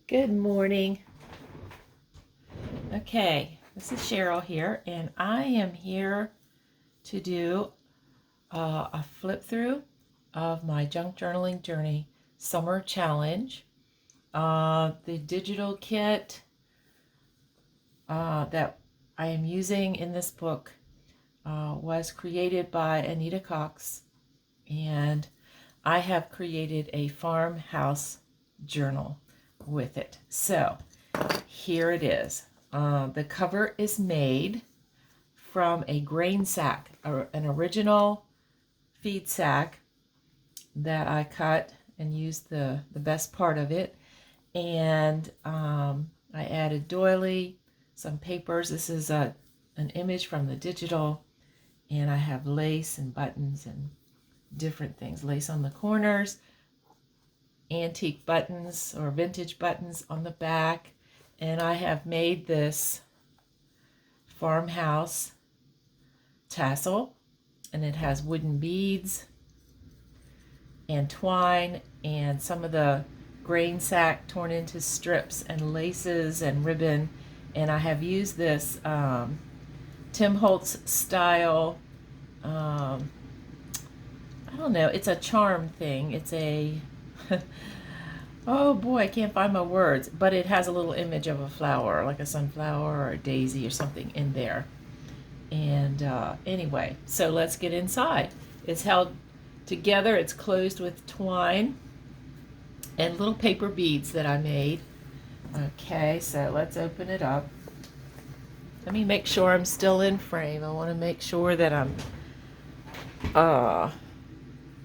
Good morning. Okay, this is Cheryl here, and I am here to do a flip through of my Junk Journaling Journey Summer Challenge. The digital kit that I am using in this book was created by Anita Cox, and I have created a farmhouse journal with it. So here it is. The cover is made from a grain sack, an original feed sack that I cut and used the best part of it. And I added doily, some papers. This is an image from the digital, and I have lace and buttons and different things. Lace on the corners, antique buttons or vintage buttons on the back. And I have made this farmhouse tassel, and it has wooden beads and twine and some of the grain sack torn into strips and laces and ribbon. And I have used this Tim Holtz style, I don't know, it's a charm thing. It's a oh boy, I can't find my words, but it has a little image of a flower, like a sunflower or a daisy or something in there. And anyway, so let's get inside. It's held together, it's closed with twine and little paper beads that I made. Okay, so let's open it up. Let me make sure I'm still in frame. I want to make sure that I'm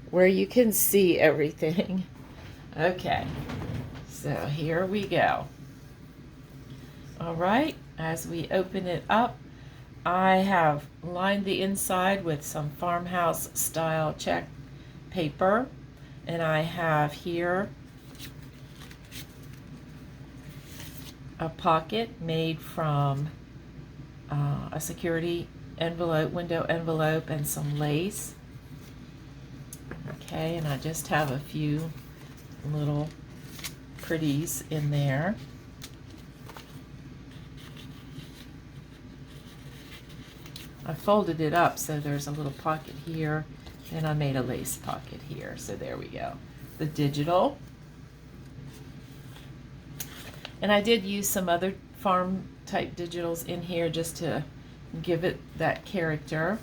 where you can see everything. Okay, so here we go. All right, as we open it up, I have lined the inside with some farmhouse style check paper, and I have here a pocket made from a security envelope, window envelope, and some lace. Okay, and I just have a few little pretties in there. I folded it up so there's a little pocket here, and I made a lace pocket here. So there we go. The digital. And I did use some other farm type digitals in here just to give it that character.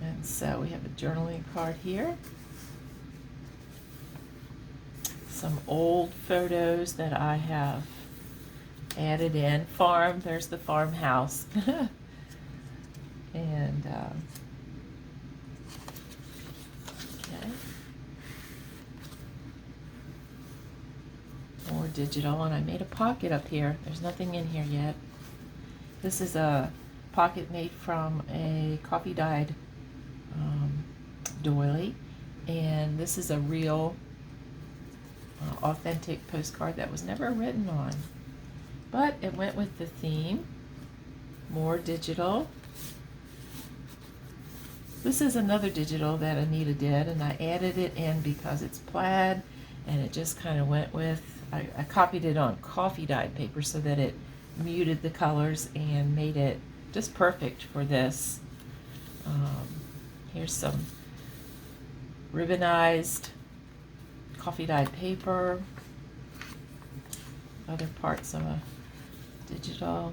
And so we have a journaling card here. Some old photos that I have added in. There's the farmhouse. And okay, more digital, and I made a pocket up here. There's nothing in here yet. This is a pocket made from a coffee dyed doily, and this is a real authentic postcard that was never written on, but it went with the theme. More digital. This is another digital that Anita did, and I added it in because it's plaid, and it just kind of went with, I copied it on coffee dyed paper so that it muted the colors and made it just perfect for this. Here's some ribbonized coffee dyed paper, other parts of a digital.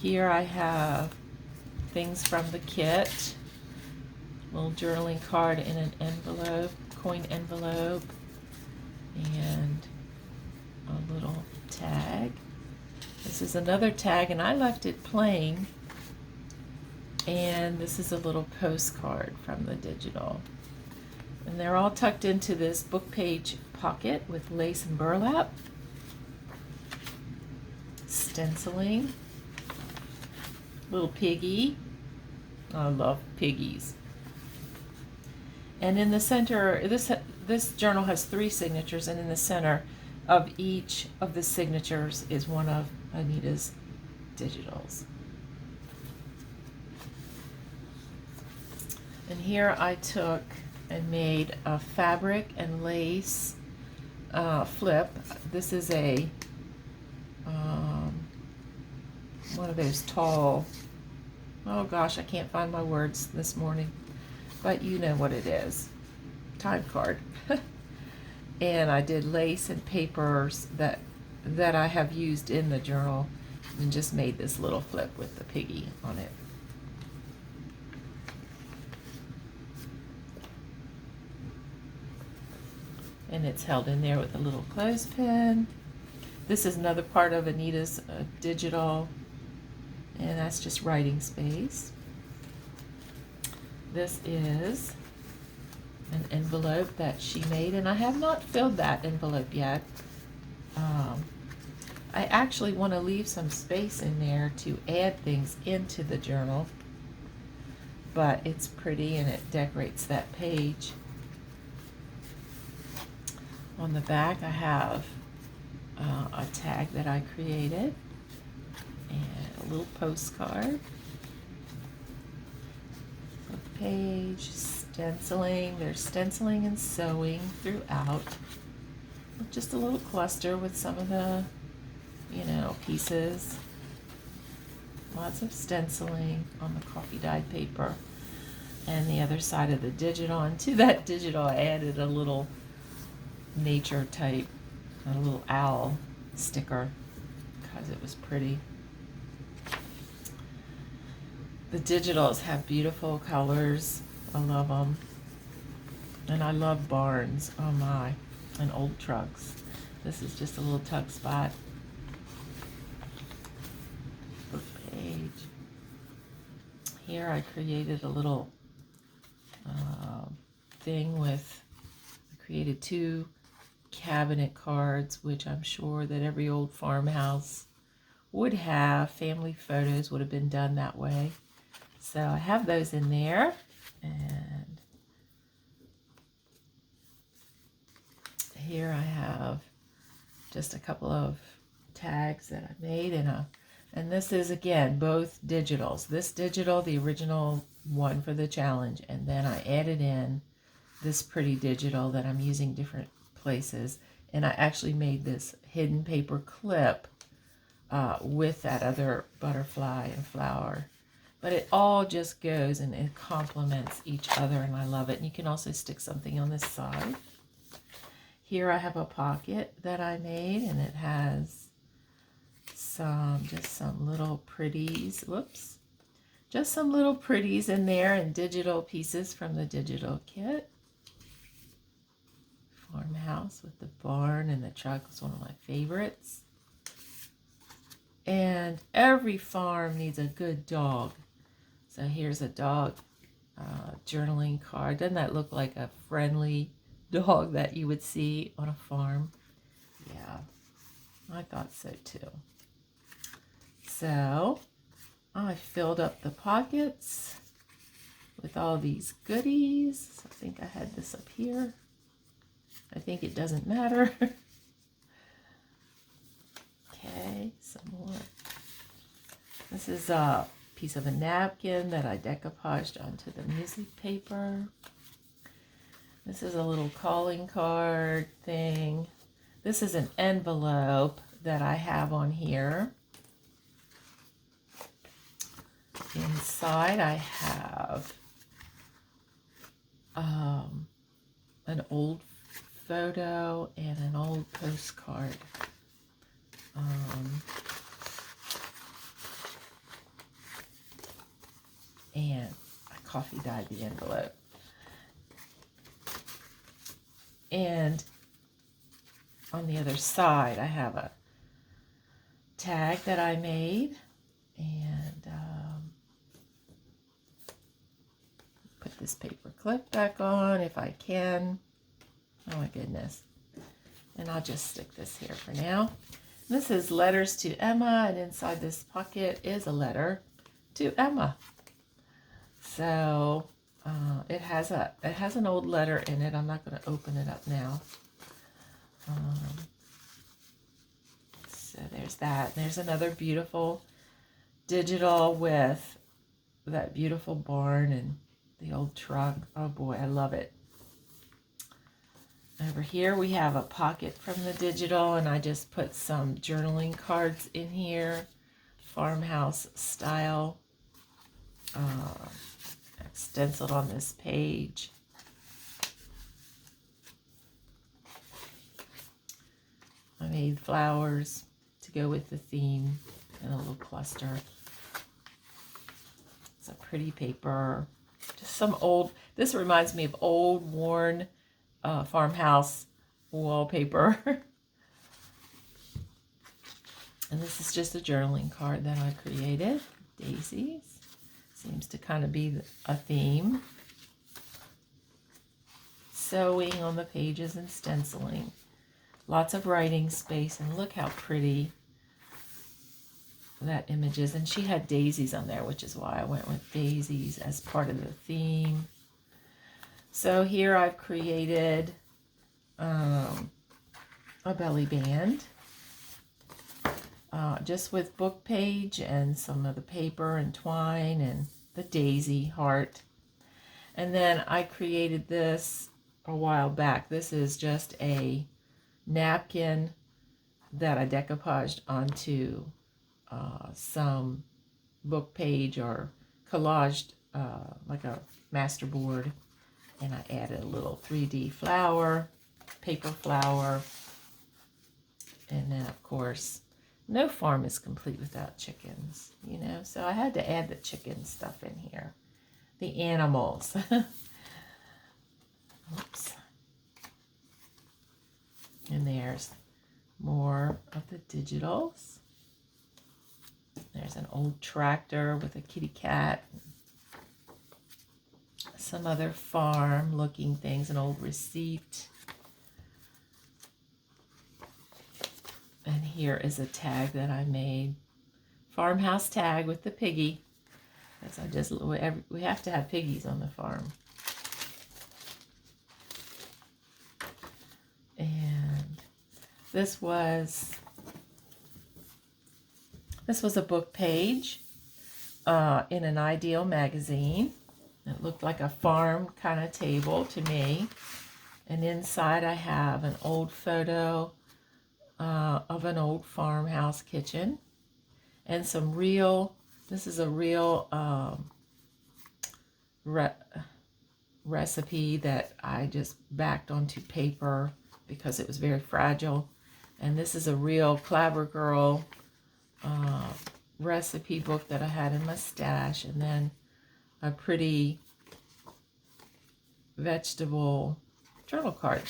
Here I have things from the kit. Little journaling card in an envelope, coin envelope, and a little tag. This is another tag, and I left it plain. And this is a little postcard from the digital. And they're all tucked into this book page pocket with lace and burlap. Stenciling. Little piggy. I love piggies. And in the center, this journal has 3 signatures, and in the center of each of the signatures is one of Anita's digitals. And here I took and made a fabric and lace flip. This is a one of those tall, oh gosh, I can't find my words this morning, but you know what it is, time card. And I did lace and papers that I have used in the journal, and just made this little flip with the piggy on it. And it's held in there with a little clothespin. This is another part of Anita's digital, and that's just writing space. This is an envelope that she made, and I have not filled that envelope yet. I actually want to leave some space in there to add things into the journal, but it's pretty and it decorates that page. On the back I have a tag that I created and a little postcard. A page, stenciling. There's stenciling and sewing throughout. Just a little cluster with some of the, pieces. Lots of stenciling on the coffee dyed paper. And the other side of the digital. And to that digital I added a little nature type, a little owl sticker because it was pretty. The digitals have beautiful colors. I love them. And I love barns, oh my, and old trucks. This is just a little tuck spot. Page. Here I created a little thing with, I created 2 cabinet cards, which I'm sure that every old farmhouse would have. Family photos would have been done that way. So I have those in there. And here I have just a couple of tags that I made, and this is again both digitals. This digital, the original one for the challenge, and then I added in this pretty digital that I'm using different places, and I actually made this hidden paper clip with that other butterfly and flower. But it all just goes and it complements each other, and I love it. And you can also stick something on this side. Here I have a pocket that I made, and it has just some little pretties. Whoops. Just some little pretties in there and digital pieces from the digital kit. Farmhouse with the barn and the truck was one of my favorites. And every farm needs a good dog. So here's a dog journaling card. Doesn't that look like a friendly dog that you would see on a farm? Yeah, I thought so too. So I filled up the pockets with all these goodies. I think I had this up here. I think it doesn't matter. Okay, some more. This is a piece of a napkin that I decoupaged onto the music paper. This is a little calling card thing. This is an envelope that I have on here. Inside I have an old photo and an old postcard. And I coffee dyed the envelope. And on the other side I have a tag that I made, and put this paper clip back on if I can. Oh my goodness. And I'll just stick this here for now. This is letters to Emma, and inside this pocket is a letter to Emma. So it has an old letter in it. I'm not going to open it up now. So there's that. There's another beautiful digital with that beautiful barn and the old truck. Oh boy, I love it. Over here we have a pocket from the digital, and I just put some journaling cards in here, farmhouse style, stenciled on this page. I made flowers to go with the theme and a little cluster. It's a pretty paper. Just some old, this reminds me of old worn farmhouse wallpaper. And this is just a journaling card that I created. Daisies. Seems to kind of be a theme. Sewing on the pages and stenciling. Lots of writing space, and look how pretty that image is. And she had daisies on there, which is why I went with daisies as part of the theme. So here I've created a belly band, just with book page and some of the paper and twine and the daisy heart. And then I created this a while back. This is just a napkin that I decoupaged onto some book page or collaged like a masterboard, and I added a little 3D flower, paper flower, and then of course no farm is complete without chickens, you know, so I had to add the chicken stuff in here, the animals. Oops. And there's more of the digitals. There's an old tractor with a kitty cat. Some other farm looking things, an old receipt. And here is a tag that I made. Farmhouse tag with the piggy. Because we have to have piggies on the farm. And this was a book page in an Ideal magazine. It looked like a farm kind of table to me. And inside I have an old photo of an old farmhouse kitchen. And some real, this is a real recipe that I just backed onto paper because it was very fragile. And this is a real Clabber Girl recipe book that I had in my stash, and then a pretty vegetable journal card.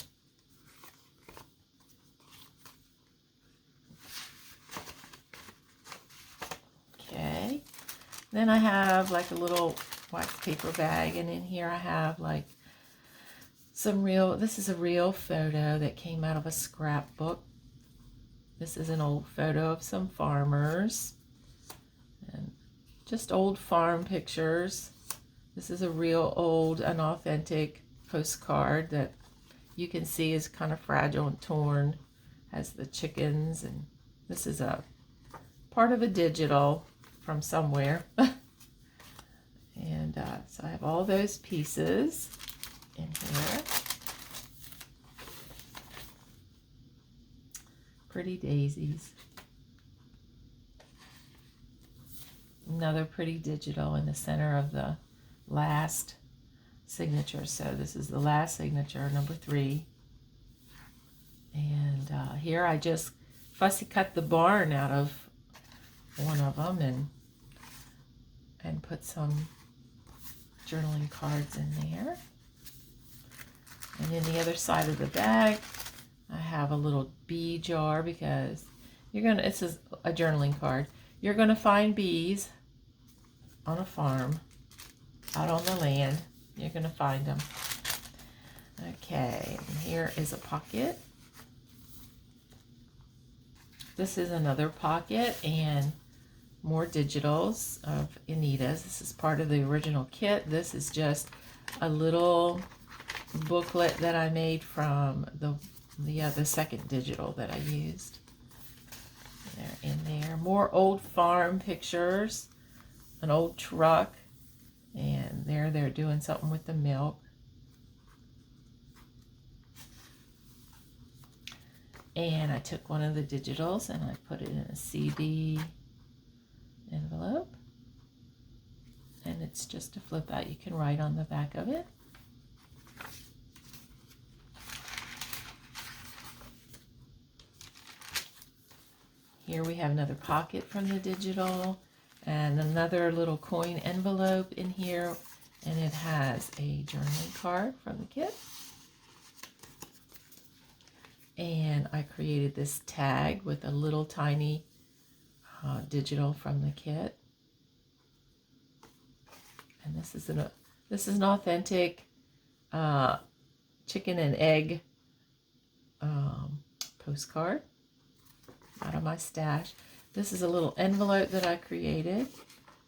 Okay, then I have like a little wax paper bag, and in here I have like some real, this is a real photo that came out of a scrapbook. This is an old photo of some farmers and just old farm pictures. This is a real old, an authentic postcard that you can see is kind of fragile and torn. Has the chickens, and this is a part of a digital from somewhere. And so I have all those pieces in here. Pretty daisies. Another pretty digital in the center of the last signature. So this is the last signature, number 3. And here I just fussy cut the barn out of one of them and put some journaling cards in there. And in the other side of the bag, I have a little bee jar because this is a journaling card. You're gonna find bees on a farm, out on the land. You're gonna find them. Okay, and here is a pocket. This is another pocket and more digitals of Anita's. This is part of the original kit. This is just a little booklet that I made from the second digital that I used. They're in there. More old farm pictures, an old truck, and they're doing something with the milk. And I took one of the digitals and I put it in a CD envelope. And it's just a flip out. You can write on the back of it. Here we have another pocket from the digital and another little coin envelope in here. And it has a journaling card from the kit. And I created this tag with a little tiny digital from the kit. And this is an authentic chicken and egg postcard out of my stash. This is a little envelope that I created.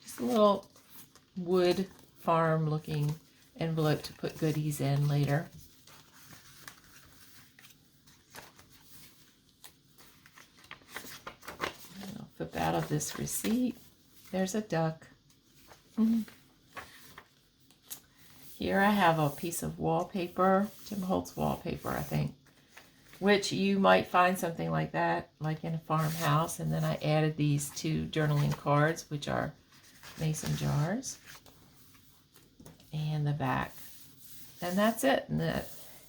Just a little wood farm looking envelope to put goodies in later. I'll flip out of this receipt. There's a duck. Here I have a piece of wallpaper, Tim Holtz wallpaper, I think, which you might find something like that, like in a farmhouse. And then I added these two journaling cards, which are mason jars, and the back. And that's it. And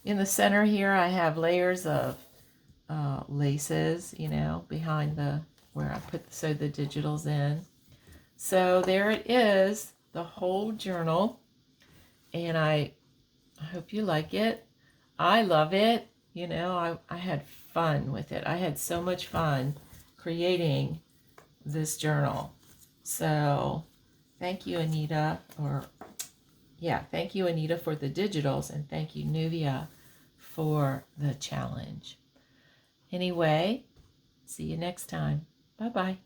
in the center here, I have layers of laces, you know, behind where I sewed the digitals in. So there it is, the whole journal. And I hope you like it. I love it. You know, I had fun with it. I had so much fun creating this journal. So thank you, Anita. Thank you, Anita, for the digitals. And thank you, Nuvia, for the challenge. Anyway, see you next time. Bye-bye.